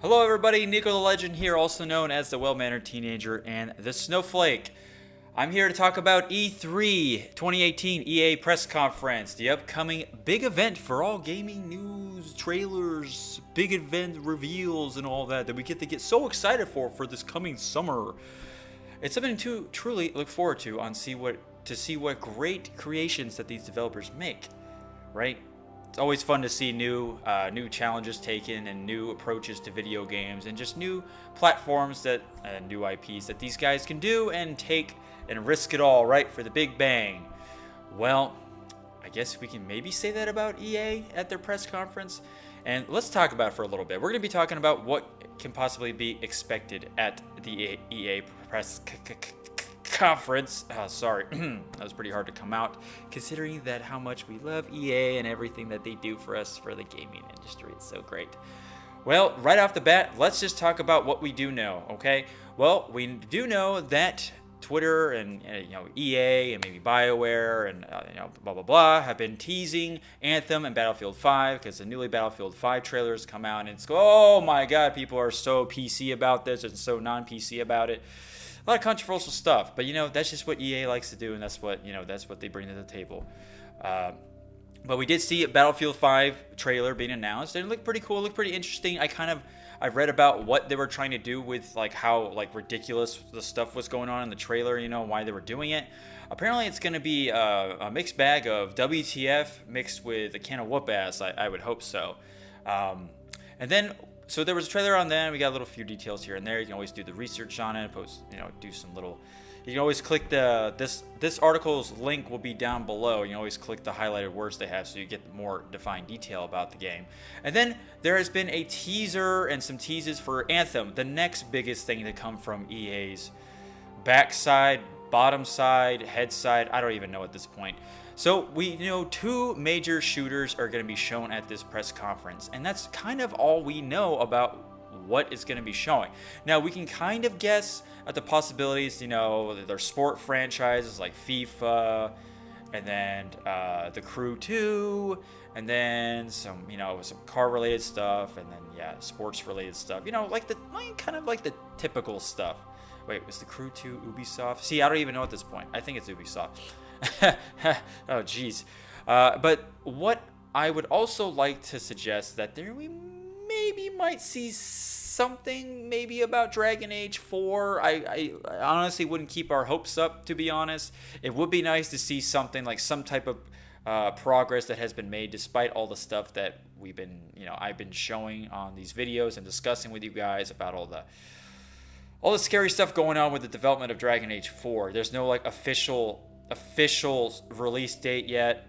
Hello everybody, NikoTheLegend here, also known as the Well-Mannered Teenager and the Snowflake. I'm here to talk about E3 2018 EA Press Conference, the upcoming big event for all gaming news, trailers, big event reveals and all that we get so excited for this coming summer. It's something to truly look forward to to see what great creations that these developers make, right? It's always fun to see new challenges taken and new approaches to video games and just new platforms new IPs that these guys can do and take and risk it all, right, for the big bang. Well, I guess we can maybe say that about EA at their press conference. And let's talk about it for a little bit. We're going to be talking about what can possibly be expected at the EA press conference. Sorry, that was pretty hard to come out, considering that how much we love EA and everything that they do for us for the gaming industry. It's so great. Well, right off the bat, let's just talk about what we do know, okay? Well, we do know that Twitter and EA and maybe BioWare and blah blah blah have been teasing Anthem and Battlefield 5 because the newly Battlefield 5 trailers come out and it's oh my god, people are so PC about this and so non-PC about it. A lot of controversial stuff, but that's just what EA likes to do, and that's what they bring to the table. But we did see a Battlefield 5 trailer being announced, and it looked pretty cool, it looked pretty interesting. I've read about what they were trying to do with how ridiculous the stuff was going on in the trailer, why they were doing it. Apparently it's going to be a mixed bag of WTF mixed with a can of whoop ass. I would hope so. And then so there was a trailer on that. We got a few details here and there. You can always do the research on it, do some little. You can always click this article's link will be down below. You can always click the highlighted words they have so you get more defined detail about the game. And then there has been a teaser and some teases for Anthem, the next biggest thing to come from EA's backside, bottom side, head side. I don't even know at this point. So we know two major shooters are going to be shown at this press conference, and that's kind of all we know about what is going to be showing. Now we can kind of guess at the possibilities. There's sport franchises like FIFA, and then The Crew 2, and then some car related stuff, and then sports related stuff. Like the typical stuff. Wait, was The Crew 2 Ubisoft? See, I don't even know at this point. I think it's Ubisoft. Oh jeez. But what I would also like to suggest that we maybe might see something maybe about Dragon Age 4. I honestly wouldn't keep our hopes up, to be honest. It would be nice to see something like some type of progress that has been made despite all the stuff that I've been showing on these videos and discussing with you guys about all the scary stuff going on with the development of Dragon Age 4. There's no official release date yet.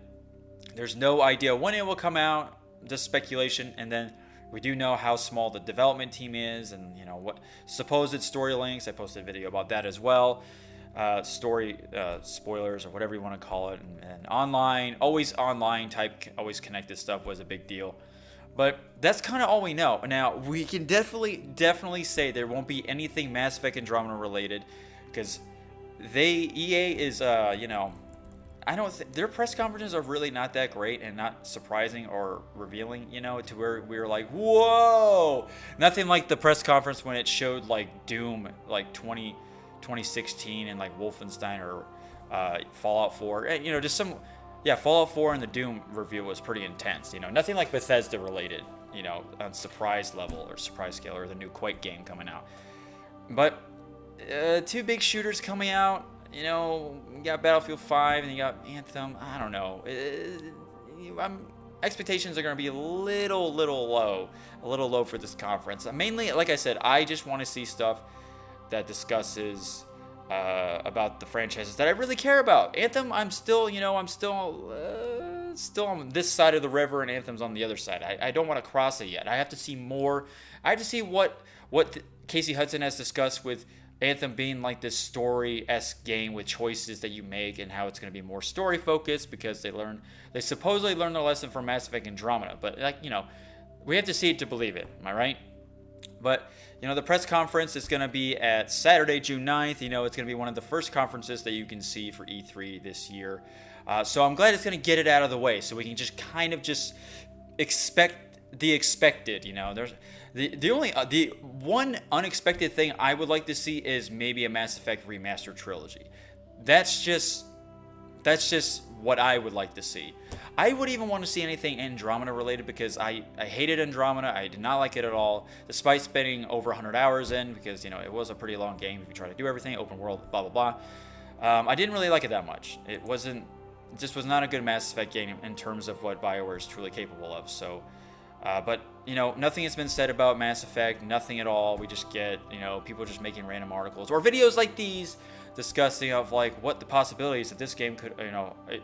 There's no idea when it will come out, just speculation. And then we do know how small the development team is and what supposed story links. I posted a video about that as well. Story spoilers or whatever you want to call it, and always online type, always connected stuff was a big deal. But that's kind of all we know. Now we can definitely say there won't be anything Mass Effect Andromeda related, because EA is I don't think their press conferences are really not that great and not surprising or revealing, to where we were like, whoa, nothing like the press conference when it showed Doom 2016 and Wolfenstein or Fallout 4, just some Fallout 4 and the Doom review was pretty intense, nothing like Bethesda related, on surprise level or surprise scale, or the new Quake game coming out. But two big shooters coming out. You got Battlefield 5 and you got Anthem. I don't know. Expectations are going to be a little low for this conference. Mainly, like I said, I just want to see stuff that discusses about the franchises that I really care about. Anthem, I'm still on this side of the river, and Anthem's on the other side. I don't want to cross it yet. I have to see more. I have to see what Casey Hudson has discussed with Anthem being this story-esque game with choices that you make, and how it's going to be more story focused because they supposedly learned their lesson from Mass Effect Andromeda. But we have to see it to believe it. Am I right? But the press conference is going to be at Saturday, June 9th. It's going to be one of the first conferences that you can see for E3 this year. So I'm glad it's going to get it out of the way, so we can just expect the expected. There's the one unexpected thing I would like to see is maybe a Mass Effect remastered trilogy. That's just what I would like to see. I would even want to see anything Andromeda related, because I hated Andromeda. I did not like it at all, despite spending over 100 hours in, because it was a pretty long game if you try to do everything, open world, blah blah blah. I didn't really like it that much. It just was not a good Mass Effect game in terms of what BioWare is truly capable of. So, but nothing has been said about Mass Effect, nothing at all. We just get people just making random articles or videos like these discussing of like what the possibilities that this game could,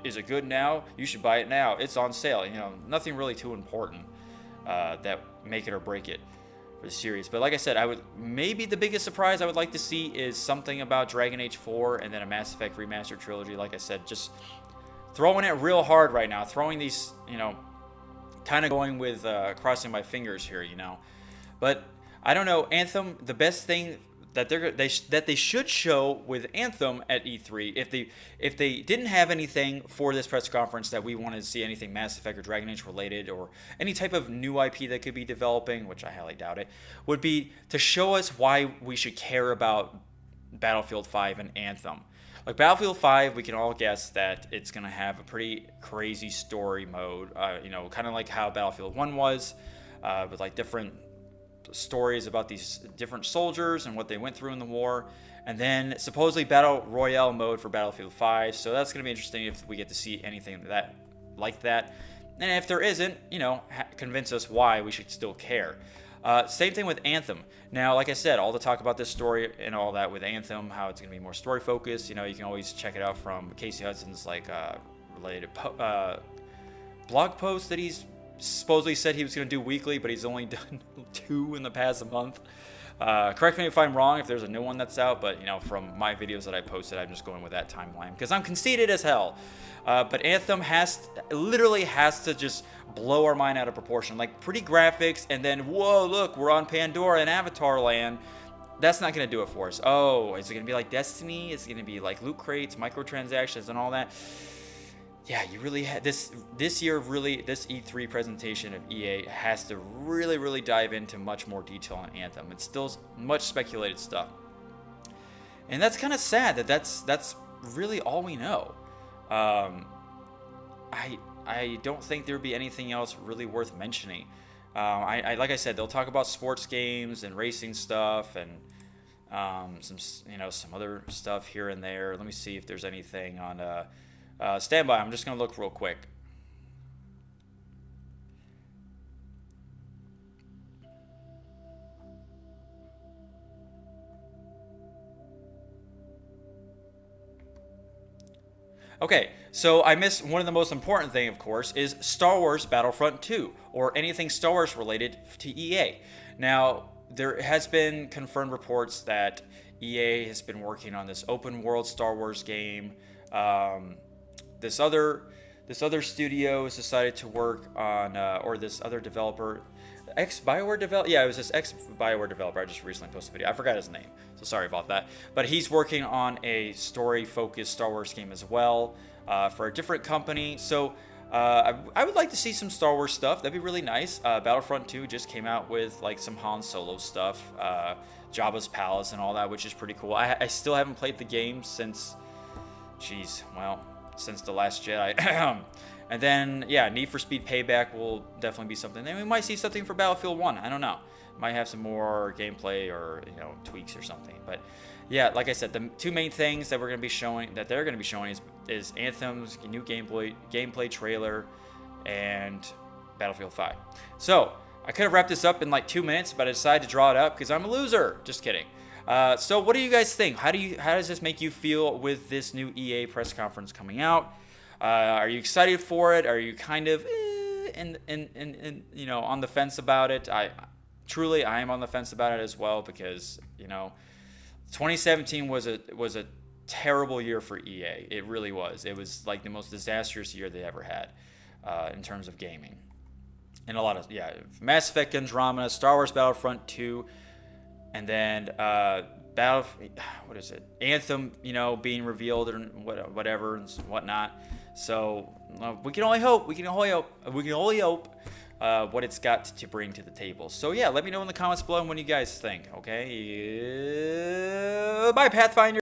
is it good now? You should buy it now. It's on sale. Nothing really too important that make it or break it for the series. But like I said, maybe the biggest surprise I would like to see is something about Dragon Age 4 and then a Mass Effect remastered trilogy. Like I said, just throwing it real hard right now, throwing these, kind of going with crossing my fingers here, But I don't know, Anthem, the best thing that they should show with Anthem at E3, if they didn't have anything for this press conference that we wanted to see anything Mass Effect or Dragon Age related, or any type of new IP that could be developing, which I highly doubt it, would be to show us why we should care about Battlefield 5 and Anthem. Like Battlefield 5, we can all guess that it's going to have a pretty crazy story mode, kind of like how Battlefield 1 was, with like different stories about these different soldiers and what they went through in the war, and then supposedly Battle Royale mode for Battlefield 5. So that's going to be interesting if we get to see anything like that. And if there isn't, convince us why we should still care. Same thing with Anthem. Now, like I said, all the talk about this story and all that with Anthem, how it's going to be more story focused. You can always check it out from Casey Hudson's related blog post that he's supposedly said he was going to do weekly, but he's only done 2 in the past month. Correct me if I'm wrong, if there's a new one that's out, but from my videos that I posted, I'm just going with that timeline because I'm conceited as hell. But Anthem literally has to just blow our mind out of proportion. Like pretty graphics, and then whoa, look, we're on Pandora and Avatar Land. That's not going to do it for us. Oh, is it going to be like Destiny? Is it going to be like loot crates, microtransactions, and all that? Yeah, you really had this year. Really, this E3 presentation of EA has to really dive into much more detail on Anthem. It's still much speculated stuff, and that's kind of sad that that's really all we know. I don't think there'd be anything else really worth mentioning. I like I said, they'll talk about sports games and racing stuff and some other stuff here and there. Let me see if there's anything on. Stand by. I'm just going to look real quick. Okay, so I missed one of the most important thing, of course, is Star Wars Battlefront 2, or anything Star Wars related to EA. Now, there has been confirmed reports that EA has been working on this open world Star Wars game. This other studio has decided to work on, or this other developer, ex-BioWare developer. Yeah, it was this ex-BioWare developer. I just recently posted a video. I forgot his name, so sorry about that. But he's working on a story-focused Star Wars game as well for a different company. So I would like to see some Star Wars stuff. That'd be really nice. Battlefront 2 just came out with like some Han Solo stuff, Jabba's Palace and all that, which is pretty cool. I still haven't played the game since, since The Last Jedi. And then, yeah, Need for Speed Payback will definitely be something. Then we might see something for Battlefield 1. I don't know. Might have some more gameplay or, tweaks or something. But, yeah, like I said, the two main things that they're going to be showing is Anthem's new gameplay trailer and Battlefield 5. So, I could have wrapped this up in like 2 minutes, but I decided to draw it up because I'm a loser. Just kidding. So what do you guys think? How does this make you feel with this new EA press conference coming out? Are you excited for it? Are you kind of on the fence about it? I am on the fence about it as well because 2017 was a terrible year for EA. It really was. It was like the most disastrous year they ever had in terms of gaming. And a lot of Mass Effect Andromeda, Star Wars Battlefront 2. And then Anthem, being revealed and whatever and whatnot. So we can only hope. what it's got to bring to the table. So yeah, let me know in the comments below what you guys think. Okay, bye Pathfinder.